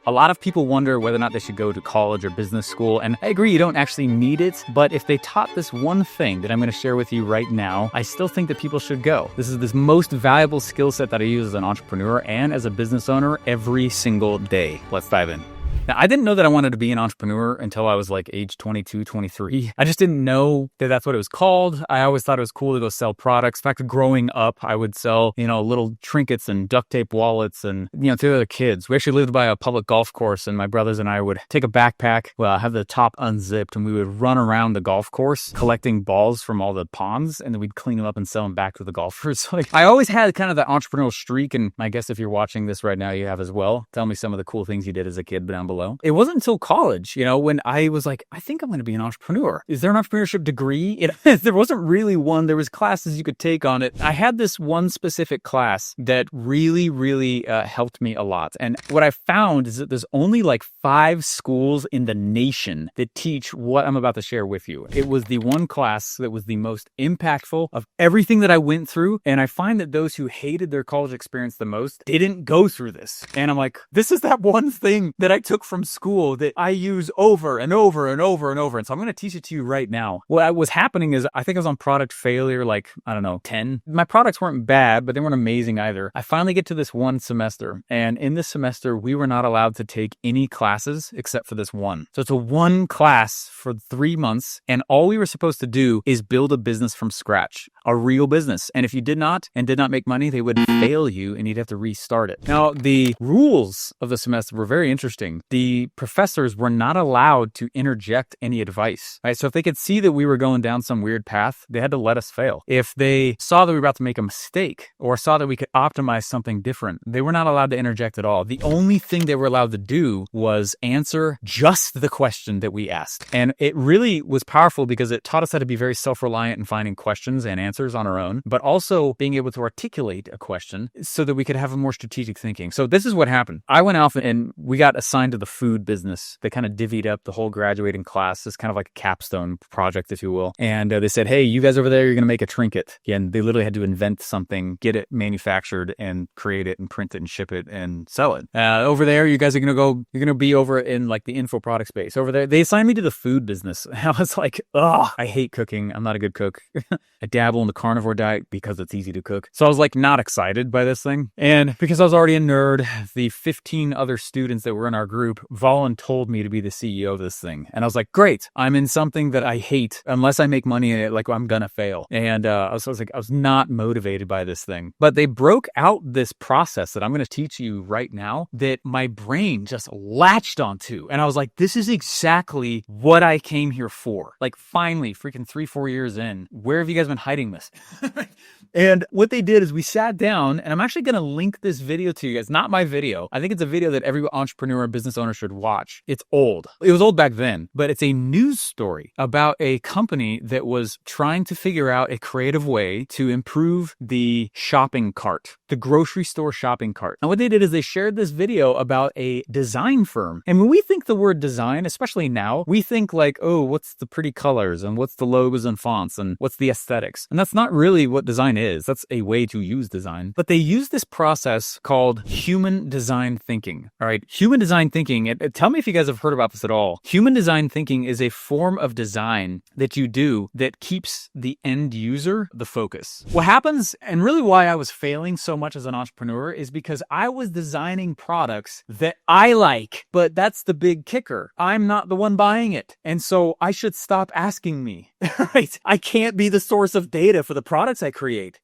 A lot of people wonder whether or not they should go to college or business school, and I agree you don't actually need it, but if they taught this one thing that I'm going to share with you right now, I still think that people should go. This is this most valuable skill set that I use as an entrepreneur and as a business owner every single day. Let's dive in. Now, I didn't know that I wanted to be an entrepreneur until I was like age 22, 23. I just didn't know that that's what it was called. I always thought it was cool to go sell products. In fact, growing up, I would sell, little trinkets and duct tape wallets and, to the other kids. We actually lived by a public golf course, and my brothers and I would take a backpack, have the top unzipped, and we would run around the golf course collecting balls from all the ponds, and then we'd clean them up and sell them back to the golfers. I always had kind of that entrepreneurial streak, and I guess if you're watching this right now, you have as well. Tell me some of the cool things you did as a kid down below. It wasn't until college, when I was like, I think I'm going to be an entrepreneur. Is there an entrepreneurship degree? There wasn't really one. There was classes you could take on it. I had this one specific class that really, really helped me a lot. And what I found is that there's only like 5 schools in the nation that teach what I'm about to share with you. It was the one class that was the most impactful of everything that I went through. And I find that those who hated their college experience the most didn't go through this. And I'm like, this is that one thing that I took from school that I use over and over and over and over. And so I'm going to teach it to you right now. What was happening is I think I was on product failure, 10. My products weren't bad, but they weren't amazing either. I finally get to this one semester. And in this semester, we were not allowed to take any classes except for this one. So it's a one class for 3 months. And all we were supposed to do is build a business from scratch, a real business. And if you did not make money, they would fail you and you'd have to restart it. Now, the rules of the semester were very interesting. The professors were not allowed to interject any advice, right? So if they could see that we were going down some weird path, they had to let us fail. If they saw that we were about to make a mistake or saw that we could optimize something different, they were not allowed to interject at all. The only thing they were allowed to do was answer just the question that we asked. And it really was powerful because it taught us how to be very self-reliant in finding questions and answers on our own, but also being able to articulate a question so that we could have a more strategic thinking. So this is what happened. I went off and we got assigned to the food business. They kind of divvied up the whole graduating class. It's kind of like a capstone project, if you will. And they said, hey, you guys over there, you're going to make a trinket. And they literally had to invent something, get it manufactured and create it and print it and ship it and sell it. Over there, you guys are going to be over in like the info product space. Over there, they assigned me to the food business. I was like, I hate cooking. I'm not a good cook. I dabble in the carnivore diet because it's easy to cook. So I was like not excited by this thing. And because I was already a nerd, the 15 other students that were in our group voluntold me to be the CEO of this thing. And I was like, great, I'm in something that I hate. Unless I make money in it, I'm going to fail. And I was not motivated by this thing. But they broke out this process that I'm going to teach you right now that my brain just latched onto. And I was like, this is exactly what I came here for. Finally, freaking 3-4 years in, where have you guys been hiding this? And what they did is we sat down, and I'm actually going to link this video to you guys. Not my video. I think it's a video that every entrepreneur or business owner should watch. It's old. It was old back then, but it's a news story about a company that was trying to figure out a creative way to improve the shopping cart, the grocery store shopping cart. And what they did is they shared this video about a design firm. And when we think the word design, especially now, we think what's the pretty colors and what's the logos and fonts and what's the aesthetics. And that's not really what design is. That's a way to use design. But they use this process called human design thinking. All right. Human design thinking. Tell me if you guys have heard about this at all. Human design thinking is a form of design that you do that keeps the end user the focus. What happens, and really why I was failing so much as an entrepreneur, is because I was designing products that I like, but that's the big kicker. I'm not the one buying it. And so I should stop asking me, right? I can't be the source of data for the products I create.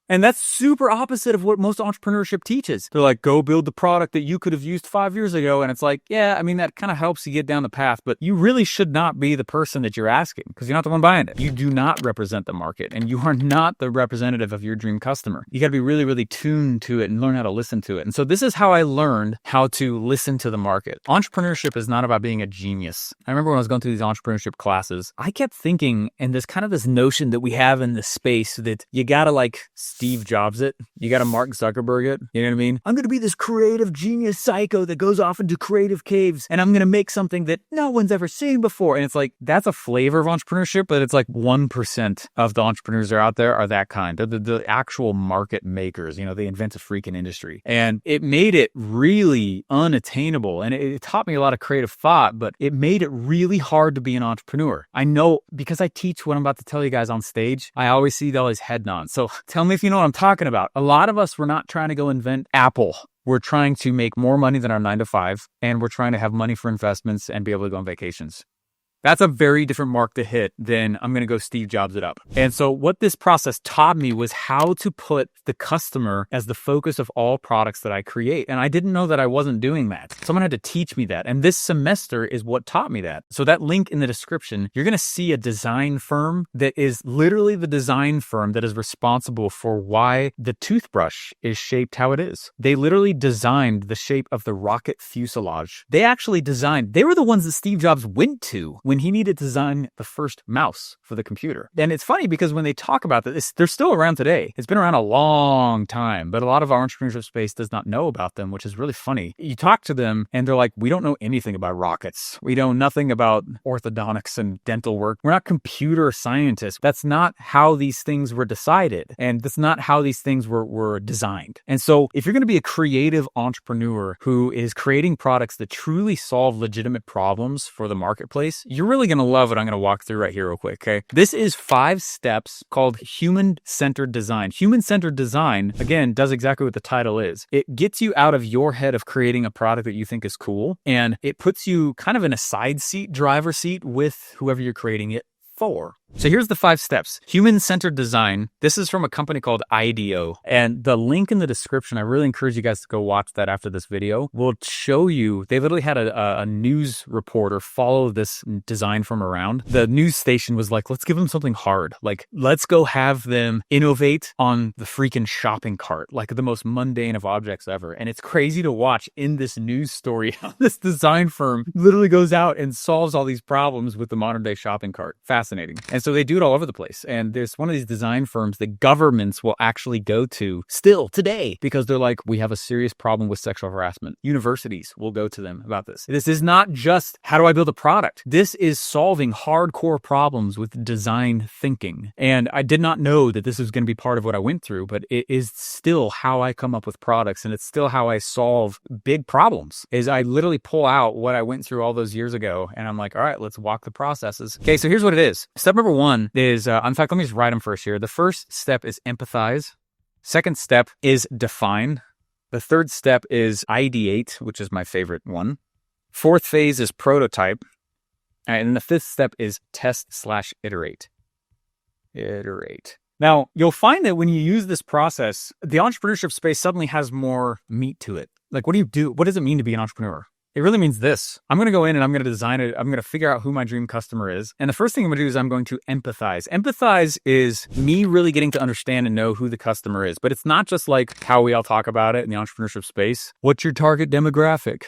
And that's super opposite of what most entrepreneurship teaches. They're like, go build the product that you could have used 5 years ago. And it's like, yeah, I mean, that kind of helps you get down the path, but you really should not be the person that you're asking because you're not the one buying it. You do not represent the market and you are not the representative of your dream customer. You got to be really, really tuned to it and learn how to listen to it. And so this is how I learned how to listen to the market. Entrepreneurship is not about being a genius. I remember when I was going through these entrepreneurship classes, I kept thinking, and there's kind of this notion that we have in this space that you got to Steve Jobs it. You got to Mark Zuckerberg it. You know what I mean? I'm going to be this creative genius psycho that goes off into creative caves and I'm going to make something that no one's ever seen before. And it's like, that's a flavor of entrepreneurship, but it's like 1% of the entrepreneurs that are out there are that kind. They're the actual market makers. They invent a freaking industry. And it made it really unattainable. And it taught me a lot of creative thought, but it made it really hard to be an entrepreneur. I know because I teach what I'm about to tell you guys on stage, I always see all these head nods. So tell me if you know what I'm talking about. A lot of us, we're not trying to go invent Apple. We're trying to make more money than our 9 to 5, and we're trying to have money for investments and be able to go on vacations. That's a very different mark to hit than I'm going to go Steve Jobs it up. And so what this process taught me was how to put the customer as the focus of all products that I create. And I didn't know that I wasn't doing that. Someone had to teach me that. And this semester is what taught me that. So that link in the description, you're going to see a design firm that is literally the design firm that is responsible for why the toothbrush is shaped how it is. They literally designed the shape of the rocket fuselage. They were the ones that Steve Jobs went to when he needed to design the first mouse for the computer. And it's funny because when they talk about this, they're still around today. It's been around a long time, but a lot of our entrepreneurship space does not know about them, which is really funny. You talk to them and they're like, we don't know anything about rockets. We know nothing about orthodontics and dental work. We're not computer scientists. That's not how these things were decided. And that's not how these things were designed. And so if you're going to be a creative entrepreneur who is creating products that truly solve legitimate problems for the marketplace, you're really going to love what I'm going to walk through right here real quick, okay? This is 5 steps called human-centered design. Human-centered design, again, does exactly what the title is. It gets you out of your head of creating a product that you think is cool, and it puts you kind of in a side seat, driver seat with whoever you're creating it for. So here's the 5 steps. Human-centered design. This is from a company called IDEO. And the link in the description, I really encourage you guys to go watch that after this video, will show you, they literally had a news reporter follow this design firm around. The news station was like, let's give them something hard. Like, let's go have them innovate on the freaking shopping cart, like the most mundane of objects ever. And it's crazy to watch in this news story how this design firm literally goes out and solves all these problems with the modern day shopping cart. Fascinating. And so they do it all over the place. And there's one of these design firms that governments will actually go to still today because they're like, we have a serious problem with sexual harassment. Universities will go to them about this. This is not just how do I build a product? This is solving hardcore problems with design thinking. And I did not know that this was going to be part of what I went through, but it is still how I come up with products. And it's still how I solve big problems is I literally pull out what I went through all those years ago. And I'm like, all right, let's walk the processes. Okay, so here's what it is. Step number 1 is, in fact, let me just write them first here. The first step is empathize. Second step is define. The third step is ideate, which is my favorite one. Fourth phase is prototype. And then the fifth step is test/iterate. Iterate. Now, you'll find that when you use this process, the entrepreneurship space suddenly has more meat to it. Like, what do you do? What does it mean to be an entrepreneur? It really means this. I'm going to go in and I'm going to design it. I'm going to figure out who my dream customer is. And the first thing I'm going to do is I'm going to empathize. Empathize is me really getting to understand and know who the customer is. But it's not just like how we all talk about it in the entrepreneurship space. What's your target demographic?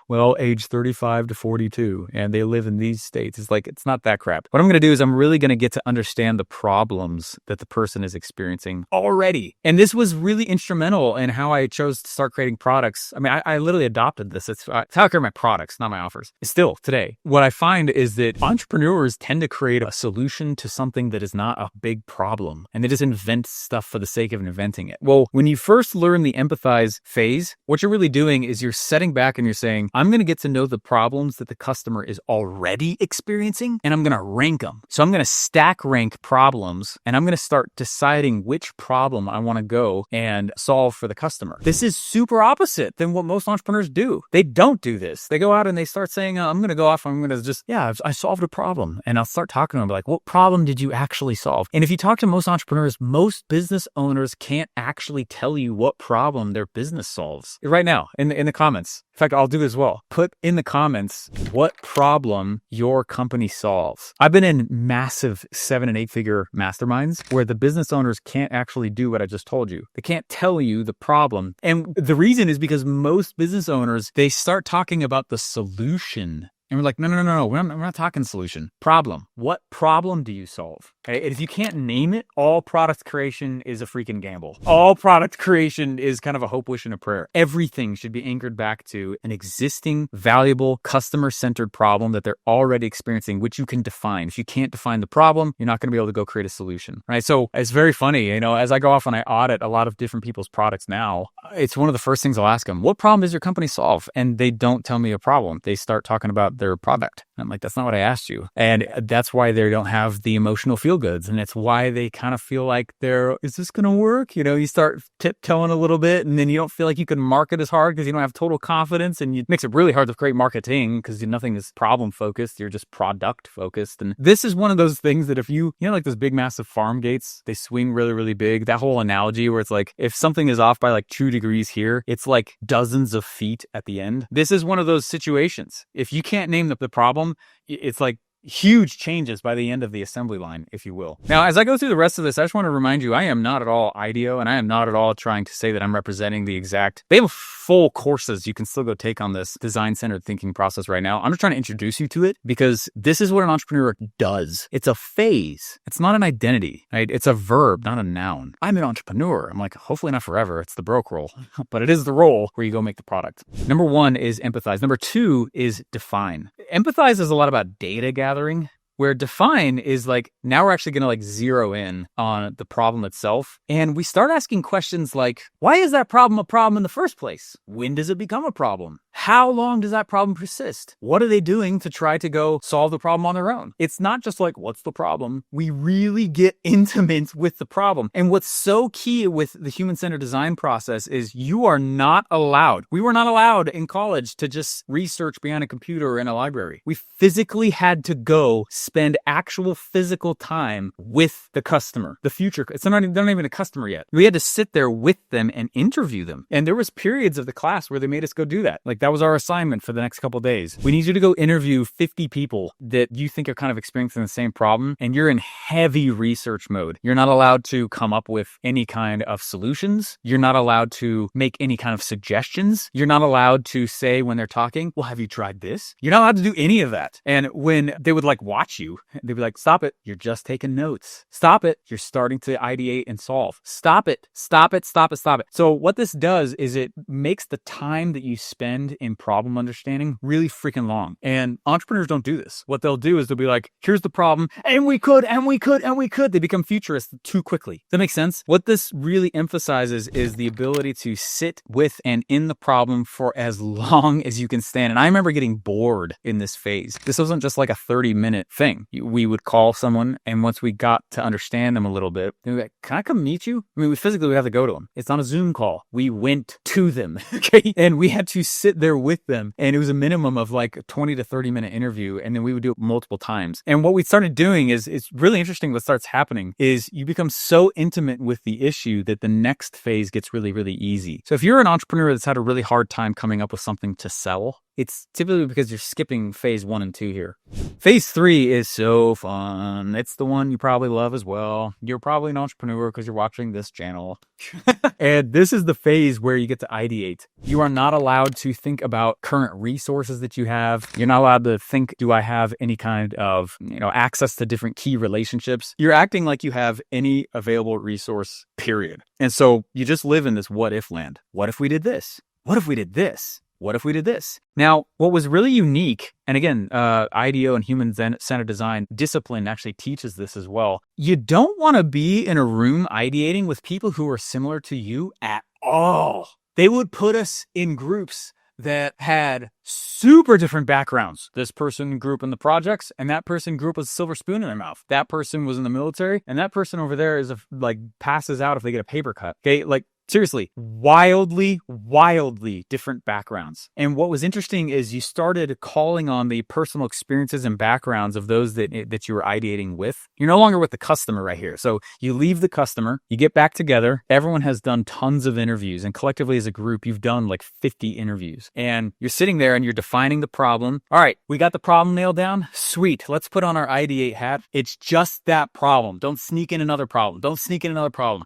Well, age 35 to 42. And they live in these states. It's like, it's not that crap. What I'm going to do is I'm really going to get to understand the problems that the person is experiencing already. And this was really instrumental in how I chose to start creating products. I mean, I literally adopted this. It's how I create my products, not my offers. Still, today, what I find is that entrepreneurs tend to create a solution to something that is not a big problem. And they just invent stuff for the sake of inventing it. Well, when you first learn the empathize phase, what you're really doing is you're setting back and you're saying, I'm going to get to know the problems that the customer is already experiencing, and I'm going to rank them. So I'm going to stack rank problems, and I'm going to start deciding which problem I want to go and solve for the customer. This is super opposite than what most entrepreneurs do. They don't do this. They go out and they start saying, I'm going to go off. I'm going to just, I solved a problem. And I'll start talking to them like, what problem did you actually solve? And if you talk to most entrepreneurs, most business owners can't actually tell you what problem their business solves. Right now, in the comments. In fact, I'll do as well. Put in the comments what problem your company solves. I've been in massive 7 and 8 figure masterminds where the business owners can't actually do what I just told you. They can't tell you the problem. And the reason is because most business owners, they start talking about the solution. And we're like, no, we're not talking solution. Problem. What problem do you solve? Okay? And if you can't name it, all product creation is a freaking gamble. All product creation is kind of a hope, wish, and a prayer. Everything should be anchored back to an existing, valuable, customer-centered problem that they're already experiencing, which you can define. If you can't define the problem, you're not going to be able to go create a solution, right? So it's very funny, as I go off and I audit a lot of different people's products now, it's one of the first things I'll ask them, what problem does your company solve? And they don't tell me a problem. They start talking about their product. And I'm like, that's not what I asked you. And that's why they don't have the emotional feel goods. And it's why they kind of feel like is this going to work? You start tiptoeing a little bit, and then you don't feel like you can market as hard because you don't have total confidence, and it makes it really hard to create marketing because nothing is problem focused. You're just product focused. And this is one of those things that if like those big, massive farm gates, they swing really, really big. That whole analogy where it's like, if something is off by like 2 degrees here, it's like dozens of feet at the end. This is one of those situations. If you can't name the problem, it's like huge changes by the end of the assembly line, if you will. Now, as I go through the rest of this, I just want to remind you, I am not at all IDEO, and I am not at all trying to say that I'm representing the exact... They have full courses you can still go take on this design-centered thinking process right now. I'm just trying to introduce you to it because this is what an entrepreneur does. It's a phase. It's not an identity, right? It's a verb, not a noun. I'm an entrepreneur. I'm like, hopefully not forever. It's the broke role, but it is the role where you go make the product. Number 1 is empathize. Number 2 is define. Empathize is a lot about data gathering, where define is like, now we're actually going to like zero in on the problem itself. And we start asking questions like, why is that problem a problem in the first place? When does it become a problem? How long does that problem persist? What are they doing to try to go solve the problem on their own? It's not just like, what's the problem? We really get intimate with the problem. And what's so key with the human-centered design process is we were not allowed in college to just research behind a computer or in a library. We physically had to go spend actual physical time with the customer, the future. They're not even a customer yet. We had to sit there with them and interview them. And there was periods of the class where they made us go do that. Like that was our assignment for the next couple of days. We need you to go interview 50 people that you think are kind of experiencing the same problem, and you're in heavy research mode. You're not allowed to come up with any kind of solutions. You're not allowed to make any kind of suggestions. You're not allowed to say when they're talking, well, have you tried this? You're not allowed to do any of that. And when they would like watch you, they'd be like, stop it. You're just taking notes. Stop it. You're starting to ideate and solve. Stop it. Stop it. Stop it. Stop it. So what this does is it makes the time that you spend in problem understanding really freaking long. And entrepreneurs don't do this. What they'll do is they'll be like, here's the problem. And we could. They become futurists too quickly. Does that make sense? What this really emphasizes is the ability to sit with and in the problem for as long as you can stand. And I remember getting bored in this phase. This wasn't just like a 30-minute thing. We would call someone, and once we got to understand them a little bit, they'd be like, can I come meet you? I mean, we physically would have to go to them. It's not a Zoom call. We went to them, okay? And we had to sit there with them. And it was a minimum of like a 20 to 30-minute interview. And then we would do it multiple times. And what we started doing is, it's really interesting what starts happening is you become so intimate with the issue that the next phase gets really, really easy. So if you're an entrepreneur that's had a really hard time coming up with something to sell, it's typically because you're skipping phase 1 and 2 here. Phase 3 is so fun. It's the one you probably love as well. You're probably an entrepreneur because you're watching this channel. And this is the phase where you get to ideate. You are not allowed to think about current resources that you have. You're not allowed to think, do I have any kind of, access to different key relationships? You're acting like you have any available resource, period. And so you just live in this what if land. What if we did this? What if we did this? What if we did this? Now, what was really unique, and again, IDEO and human-centered design discipline actually teaches this as well. You don't want to be in a room ideating with people who are similar to you at all. They would put us in groups that had super different backgrounds. This person grew up in the projects, and that person grew up with a silver spoon in their mouth. That person was in the military, and that person over there is passes out if they get a paper cut. Okay, seriously, wildly different backgrounds. And what was interesting is you started calling on the personal experiences and backgrounds of those that you were ideating with. You're no longer with the customer right here. So you leave the customer, you get back together. Everyone has done tons of interviews, and collectively as a group, you've done like 50 interviews. And you're sitting there and you're defining the problem. All right, we got the problem nailed down. Sweet. Let's put on our Ideate hat. It's just that problem. Don't sneak in another problem.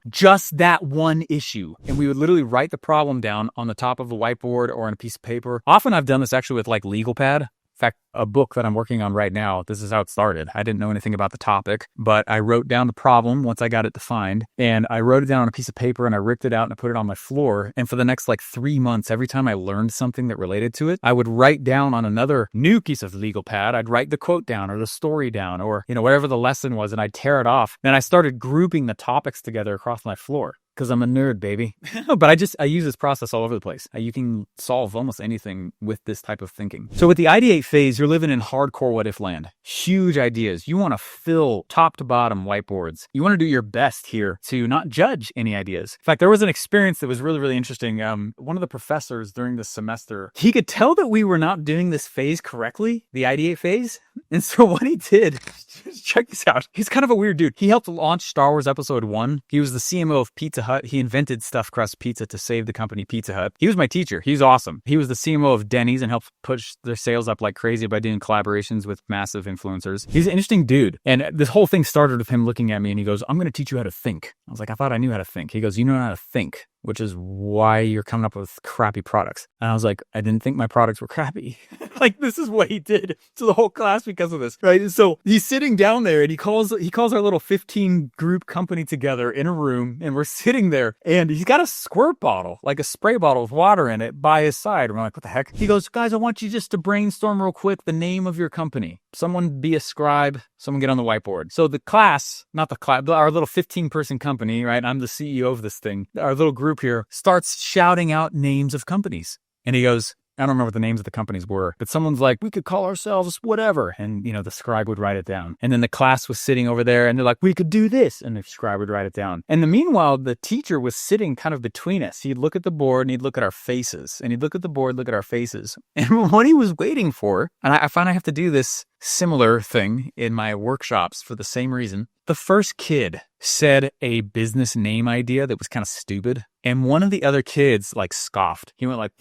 Just that one issue. And we would literally write the problem down on the top of a whiteboard or on a piece of paper. Often I've done this actually with like legal pad. fact, a book that I'm working on right now, this is how it started. I didn't know anything about the topic, but I wrote down the problem once I got it defined, and I wrote it down on a piece of paper and I ripped it out and I put it on my floor. And for the next like 3 months, every time I learned something that related to it, I would write down on another new piece of legal pad. I'd write the quote down or the story down or, whatever the lesson was, and I'd tear it off. Then I started grouping the topics together across my floor. Because I'm a nerd, baby. But I use this process all over the place. You can solve almost anything with this type of thinking. So with the ideate phase, you're living in hardcore what if land. Huge ideas. You want to fill top to bottom whiteboards. You want to do your best here to not judge any ideas. In fact, there was an experience that was really, really interesting. One of the professors during this semester, he could tell that we were not doing this phase correctly, the ideate phase. And so what he did, check this out. He's kind of a weird dude. He helped launch Star Wars Episode 1. He was the CMO of Pizza Hut. He invented stuffed crust pizza to save the company Pizza Hut. He was my teacher. He's awesome. He was the CMO of Denny's and helped push their sales up like crazy by doing collaborations with massive influencers. He's an interesting dude. And this whole thing started with him looking at me and he goes, I'm going to teach you how to think. I was like, I thought I knew how to think. He goes, you know how to think, which is why you're coming up with crappy products. And I was like, I didn't think my products were crappy. Like, this is what he did to the whole class because of this, right? So he's sitting down there and he calls our little 15 group company together in a room, and we're sitting there and he's got a squirt bottle, like a spray bottle with water in it by his side. And we're like, what the heck? He goes, guys, I want you just to brainstorm real quick the name of your company. Someone be a scribe, someone get on the whiteboard. So the class, not the class, our little 15-person company, right? I'm the CEO of this thing. Our little group here starts shouting out names of companies. And he goes, I don't remember what the names of the companies were, but someone's like, we could call ourselves whatever. And, the scribe would write it down. And then the class was sitting over there and they're like, we could do this. And the scribe would write it down. And meanwhile, the teacher was sitting kind of between us. He'd look at the board and he'd look at our faces. And he'd look at the board, look at our faces. And what he was waiting for, and I find I have to do this similar thing in my workshops for the same reason. The first kid said a business name idea that was kind of stupid. And one of the other kids scoffed. He went like,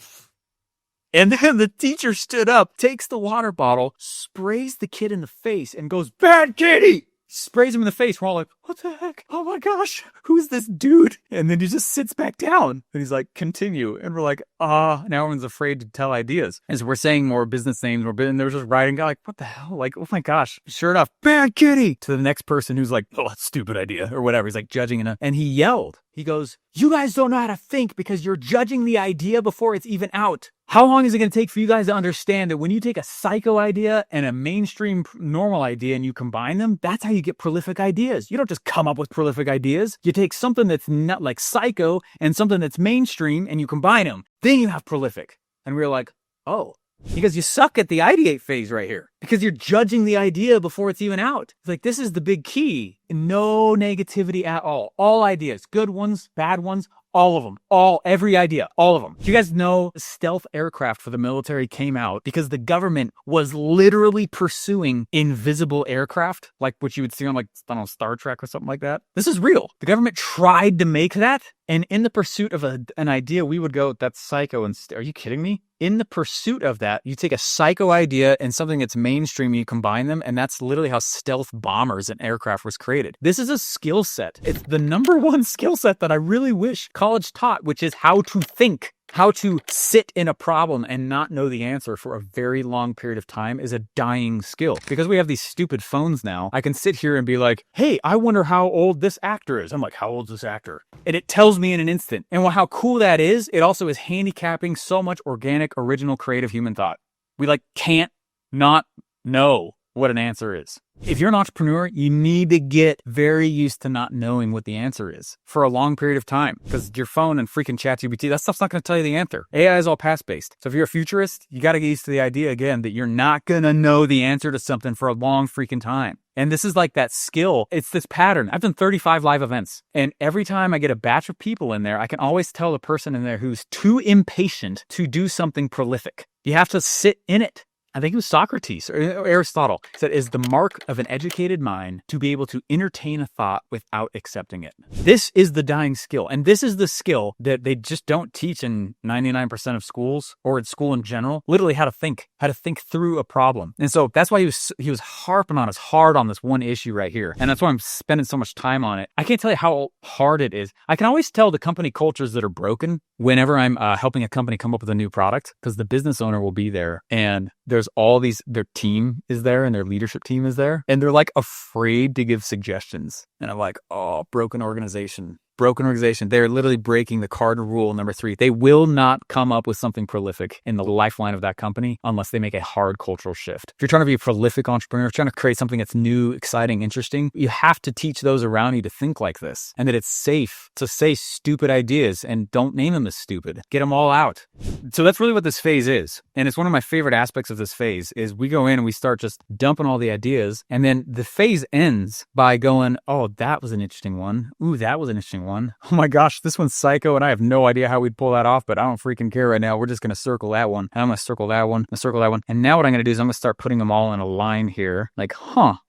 and then the teacher stood up, takes the water bottle, sprays the kid in the face and goes, bad kitty! Sprays him in the face. We're all like, what the heck? Oh my gosh, who's this dude? And then he just sits back down and he's like, continue. And we're like, now everyone's afraid to tell ideas. And so we're saying more business names, and they're just writing, like, what the hell? Like, oh my gosh, sure enough, bad kitty, to the next person who's like, oh, that's a stupid idea or whatever. He's like judging it. And he yelled, he goes, you guys don't know how to think because you're judging the idea before it's even out. How long is it going to take for you guys to understand that when you take a psycho idea and a mainstream normal idea and you combine them, that's how you get prolific ideas. You don't just come up with prolific ideas. You take something that's not like psycho and something that's mainstream and you combine them. Then you have prolific. And we were like, oh, because you suck at the ideate phase right here because you're judging the idea before it's even out. It's like, this is the big key. No negativity at all. All ideas, good ones, bad ones, all of them, every idea, all of them. Do you guys know stealth aircraft for the military came out because the government was literally pursuing invisible aircraft, like what you would see on Star Trek or something like that? This is real. The government tried to make that. And in the pursuit of an idea, we would go, that's psycho. And are you kidding me? In the pursuit of that, you take a psycho idea and something that's mainstream, you combine them, and that's literally how stealth bombers and aircraft was created. This is a skill set. It's the number one skill set that I really wish college taught, which is how to think. How to sit in a problem and not know the answer for a very long period of time is a dying skill. Because we have these stupid phones now, I can sit here and be like, hey, I wonder how old this actor is. I'm like, how old is this actor? And it tells me in an instant. And how cool that is, it also is handicapping so much organic, original, creative human thought. We can't not know what an answer is. If you're an entrepreneur, you need to get very used to not knowing what the answer is for a long period of time, because your phone and freaking ChatGPT, that stuff's not going to tell you the answer. AI is all past-based. So if you're a futurist, you got to get used to the idea again that you're not going to know the answer to something for a long freaking time. And this is like that skill. It's this pattern. I've done 35 live events, and every time I get a batch of people in there, I can always tell the person in there who's too impatient to do something prolific. You have to sit in it. I think it was Socrates or Aristotle said, is the mark of an educated mind to be able to entertain a thought without accepting it. This is the dying skill. And this is the skill that they just don't teach in 99% of schools or in school in general, literally how to think through a problem. And so that's why he was harping on us hard on this one issue right here. And that's why I'm spending so much time on it. I can't tell you how hard it is. I can always tell the company cultures that are broken whenever I'm helping a company come up with a new product, because the business owner will be there and there's there's all these, their team is there and their leadership team is there. And they're like afraid to give suggestions. And I'm like, oh, broken organization. Broken organization. They're literally breaking the cardinal rule number 3. They will not come up with something prolific in the lifeline of that company unless they make a hard cultural shift. If you're trying to be a prolific entrepreneur, trying to create something that's new, exciting, interesting, you have to teach those around you to think like this and that it's safe to say stupid ideas and don't name them as stupid. Get them all out. So that's really what this phase is. And it's one of my favorite aspects of this phase is we go in and we start just dumping all the ideas. And then the phase ends by going, oh, that was an interesting one. Ooh, that was an interesting one. Oh my gosh, this one's psycho and I have no idea how we'd pull that off, but I don't freaking care right now. We're just going to circle that one. And I'm going to circle that one, and circle that one. And now what I'm going to do is I'm going to start putting them all in a line here. Like,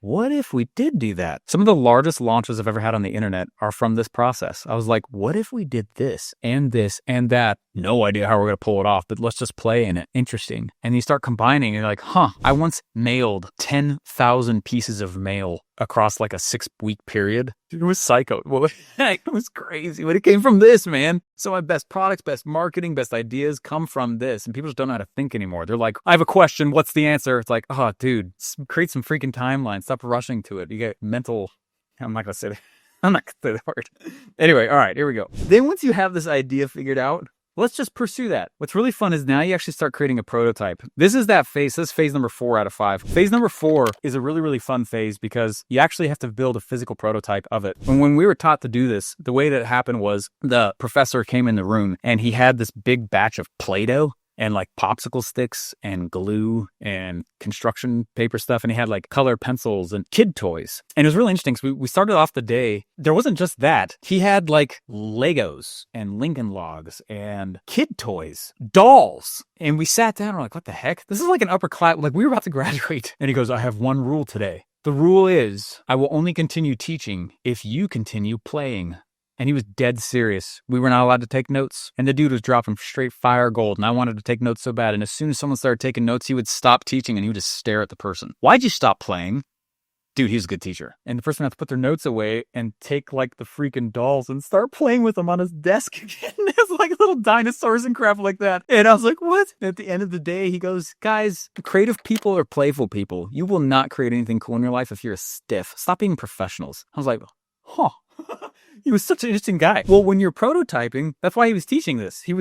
what if we did do that? Some of the largest launches I've ever had on the internet are from this process. I was like, what if we did this and that? No idea how we're going to pull it off, but let's just play in it. Interesting. And you start combining and you're like, I once mailed 10,000 pieces of mail across like a 6-week period. Dude, it was psycho. Well, it was crazy, but it came from this, man. So my best products, best marketing, best ideas come from this. And people just don't know how to think anymore. They're like, I have a question. What's the answer? It's like, oh, dude, create some freaking timeline. Stop rushing to it. You get mental. I'm not going to say that. I'm not going to say the word. Anyway, all right, here we go. Then once you have this idea figured out, let's just pursue that. What's really fun is now you actually start creating a prototype. This is that phase. This is phase number 4 out of 5. Phase number 4 is a really, really fun phase because you actually have to build a physical prototype of it. And when we were taught to do this, the way that it happened was the professor came in the room and he had this big batch of Play-Doh and like popsicle sticks and glue and construction paper stuff. And he had like colored pencils and kid toys. And it was really interesting because we started off the day. There wasn't just that. He had like Legos and Lincoln Logs and kid toys, dolls. And we sat down and we're like, what the heck? This is like an upper class. Like we were about to graduate. And he goes, I have one rule today. The rule is I will only continue teaching if you continue playing. And he was dead serious. We were not allowed to take notes. And the dude was dropping straight fire gold. And I wanted to take notes so bad. And as soon as someone started taking notes, he would stop teaching and he would just stare at the person. Why'd you stop playing? Dude, he was a good teacher. And the person had to put their notes away and take like the freaking dolls and start playing with them on his desk again. It's like little dinosaurs and crap like that. And I was like, what? And at the end of the day, he goes, guys, creative people are playful people. You will not create anything cool in your life if you're a stiff. Stop being professionals. I was like, He was such an interesting guy. Well, when you're prototyping, that's why he was teaching this. He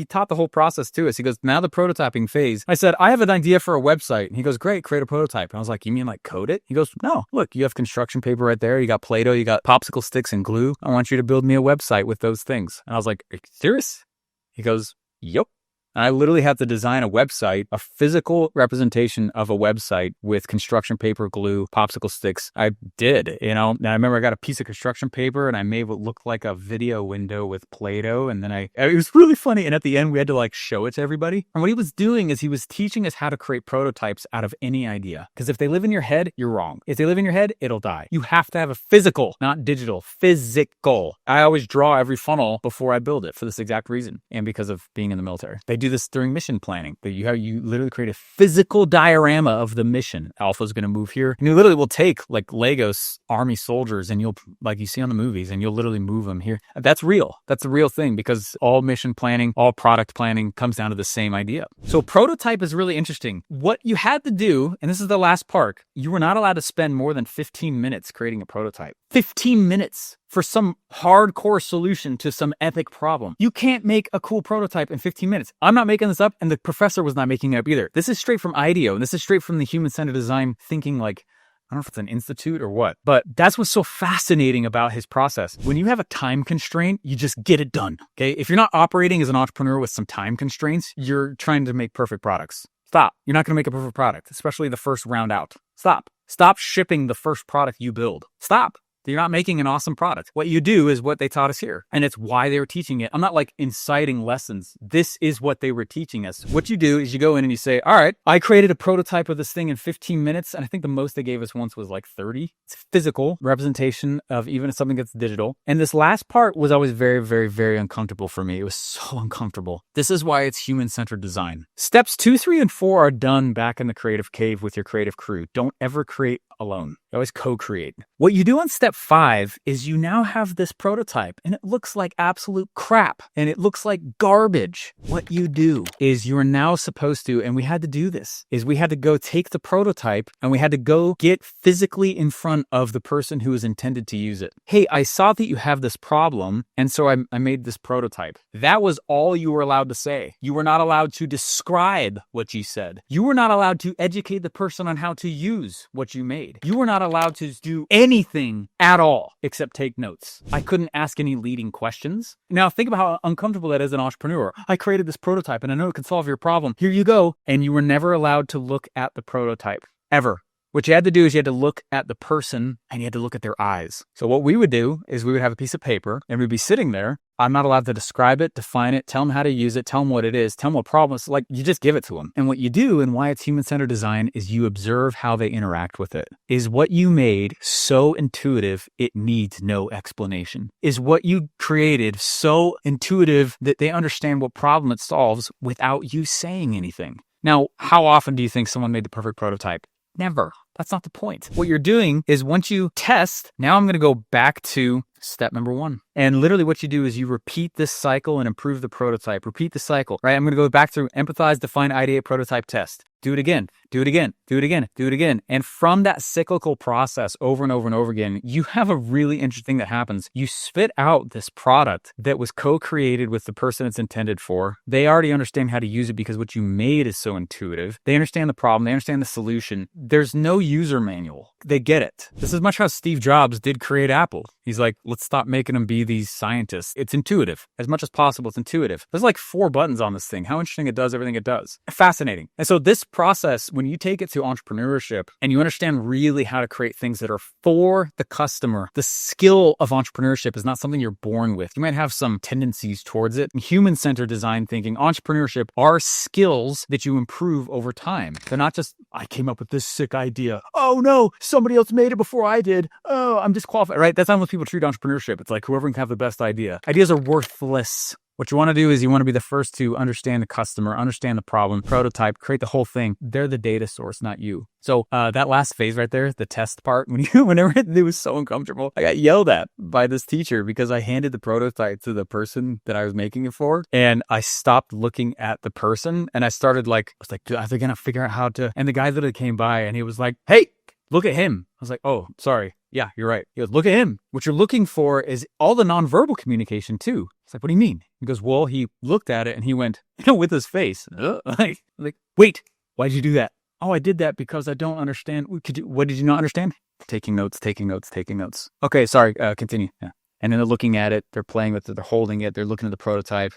taught the whole process to us. He goes, now the prototyping phase. I said, I have an idea for a website. And he goes, great, create a prototype. And I was like, you mean like code it? He goes, no, look, you have construction paper right there. You got Play-Doh, you got popsicle sticks and glue. I want you to build me a website with those things. And I was like, are you serious? He goes, yep. And I literally had to design a website, a physical representation of a website with construction paper, glue, popsicle sticks. I did, and I remember I got a piece of construction paper and I made what looked like a video window with Play-Doh. And then it was really funny. And at the end, we had to like show it to everybody. And what he was doing is he was teaching us how to create prototypes out of any idea. Because if they live in your head, you're wrong. If they live in your head, it'll die. You have to have a physical, not digital, physical. I always draw every funnel before I build it for this exact reason. And because of being in the military. They do this during mission planning. You literally create a physical diorama of the mission. Alpha's going to move here. And you literally will take like Legos army soldiers and you'll, like you see on the movies, and you'll literally move them here. That's real. That's a real thing because all mission planning, all product planning comes down to the same idea. So prototype is really interesting. What you had to do, and this is the last part, you were not allowed to spend more than 15 minutes creating a prototype. 15 minutes for some hardcore solution to some epic problem. You can't make a cool prototype in 15 minutes. I'm not making this up, and the professor was not making it up either. This is straight from IDEO, and this is straight from the human-centered design thinking, like, I don't know if it's an institute or what, but that's what's so fascinating about his process. When you have a time constraint, you just get it done, okay? If you're not operating as an entrepreneur with some time constraints, you're trying to make perfect products. Stop. You're not going to make a perfect product, especially the first round out. Stop. Stop shipping the first product you build. Stop. You're not making an awesome product. What you do is what they taught us here. And it's why they were teaching it. I'm not like inciting lessons. This is what they were teaching us. What you do is you go in and you say, all right, I created a prototype of this thing in 15 minutes. And I think the most they gave us once was like 30. It's physical representation of even something that's digital. And this last part was always very, very, very uncomfortable for me. It was so uncomfortable. This is why it's human-centered design. Steps 2, 3, and 4 are done back in the creative cave with your creative crew. Don't ever create alone. You always co-create. What you do on step 5 is you now have this prototype and it looks like absolute crap and it looks like garbage. What you do is you're now supposed to, and we had to do this, is we had to go take the prototype and we had to go get physically in front of the person who is intended to use it. Hey, I saw that you have this problem, and so I made this prototype. That was all you were allowed to say. You were not allowed to describe what you said. You were not allowed to educate the person on how to use what you made. You were not allowed to do anything at all except take notes. I couldn't ask any leading questions. Now think about how uncomfortable that is as an entrepreneur. I created this prototype and I know it can solve your problem. Here you go. And you were never allowed to look at the prototype, ever. What you had to do is you had to look at the person and you had to look at their eyes. So what we would do is we would have a piece of paper and we'd be sitting there. I'm not allowed to describe it, define it, tell them how to use it, tell them what it is, tell them what problems, like you just give it to them. And what you do and why it's human-centered design is you observe how they interact with it. Is what you made so intuitive it needs no explanation? Is what you created so intuitive that they understand what problem it solves without you saying anything? Now, how often do you think someone made the perfect prototype? Never. That's not the point. What you're doing is once you test, now I'm going to go back to step number 1. And literally what you do is you repeat this cycle and improve the prototype. Repeat the cycle, right? I'm going to go back through empathize, define, ideate, prototype, test. Do it again, do it again, do it again, do it again. And from that cyclical process over and over and over again, you have a really interesting thing that happens. You spit out this product that was co-created with the person it's intended for. They already understand how to use it because what you made is so intuitive. They understand the problem. They understand the solution. There's no user manual. They get it. This is much how Steve Jobs did create Apple. He's like, let's stop making them be these scientists. It's intuitive. As much as possible, it's intuitive. There's like 4 buttons on this thing. How interesting it does everything it does. Fascinating. And so this process, when you take it to entrepreneurship and you understand really how to create things that are for the customer, the skill of entrepreneurship is not something you're born with. You might have some tendencies towards it. Human-centered design thinking, entrepreneurship are skills that you improve over time. They're not just, I came up with this sick idea. Oh no, somebody else made it before I did. Oh, I'm disqualified, right? That's not what people treat entrepreneurship. It's like whoever can have the best idea. Ideas are worthless. What you want to do is you want to be the first to understand the customer, understand the problem, prototype, create the whole thing. They're the data source, not you. So that last phase right there, the test part, whenever it was so uncomfortable, I got yelled at by this teacher because I handed the prototype to the person that I was making it for. And I stopped looking at the person and I started I was like, are they going to figure out how to? And the guy literally came by and he was like, hey, look at him. I was like, oh, sorry. Yeah, you're right. He goes, look at him. What you're looking for is all the nonverbal communication too. It's like, what do you mean? He goes, well, he looked at it and he went, with his face, like, wait, why'd you do that? Oh, I did that because I don't understand. What did you not understand? Taking notes. Okay, sorry, continue. Yeah. And then they're looking at it, they're playing with it, they're holding it, they're looking at the prototype.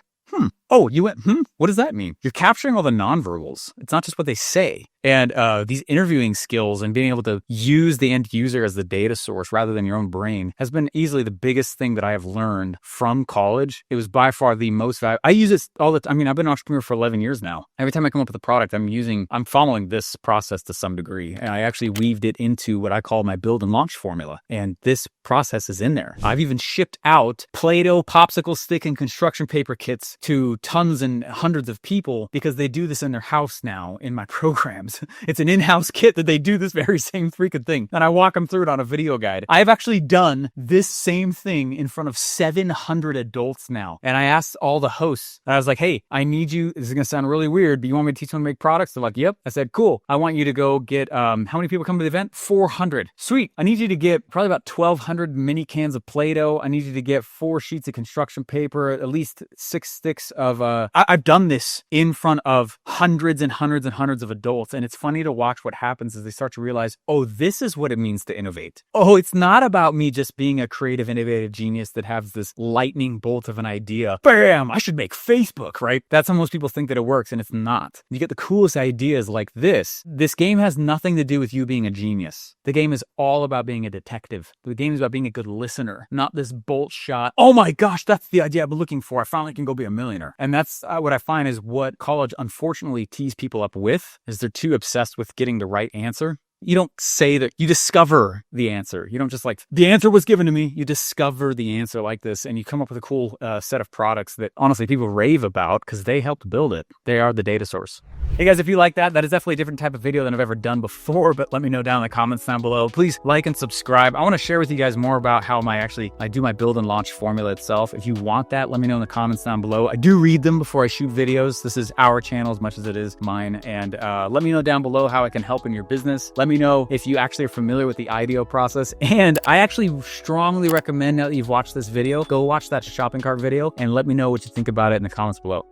Oh, you went, What does that mean? You're capturing all the nonverbals. It's not just what they say. And these interviewing skills and being able to use the end user as the data source rather than your own brain has been easily the biggest thing that I have learned from college. It was by far the most valuable. I use it all the time. I mean, I've been an entrepreneur for 11 years now. Every time I come up with a product, I'm following this process to some degree. And I actually weaved it into what I call my build and launch formula. And this process is in there. I've even shipped out Play-Doh, popsicle stick, and construction paper kits to tons and hundreds of people because they do this in their house now in my programs. It's an in-house kit that they do this very same freaking thing. And I walk them through it on a video guide. I've actually done this same thing in front of 700 adults now. And I asked all the hosts, I was like, hey, I need you. This is going to sound really weird, but you want me to teach them to make products? They're like, yep. I said, cool. I want you to go get, how many people come to the event? 400. Sweet. I need you to get probably about 1,200 mini cans of Play-Doh. I need you to get 4 sheets of construction paper, at least 6 sticks of, I've done this in front of hundreds and hundreds and hundreds of adults. And it's funny to watch what happens as they start to realize, oh, this is what it means to innovate. Oh, it's not about me just being a creative, innovative genius that has this lightning bolt of an idea. Bam! I should make Facebook, right? That's how most people think that it works, and it's not. You get the coolest ideas like this. This game has nothing to do with you being a genius. The game is all about being a detective. The game is about being a good listener, not this bolt shot. Oh my gosh, that's the idea I've been looking for. I finally can go be a millionaire. And that's what I find is what college unfortunately tees people up with, is they're too obsessed with getting the right answer. You don't say that, you discover the answer. You don't just like, the answer was given to me. You discover the answer like this, and you come up with a cool set of products that honestly people rave about because they helped build it. They are the data source. Hey guys, if you like that is definitely a different type of video than I've ever done before, but let me know down in the comments down below. Please like and subscribe. I want to share with you guys more about how I do my build and launch formula itself. If you want that, let me know in the comments down below. I do read them before I shoot videos. This is our channel as much as it is mine. And let me know down below how I can help in your business. Let me know if you actually are familiar with the IDEO process. And I actually strongly recommend, now that you've watched this video, go watch that shopping cart video and let me know what you think about it in the comments below.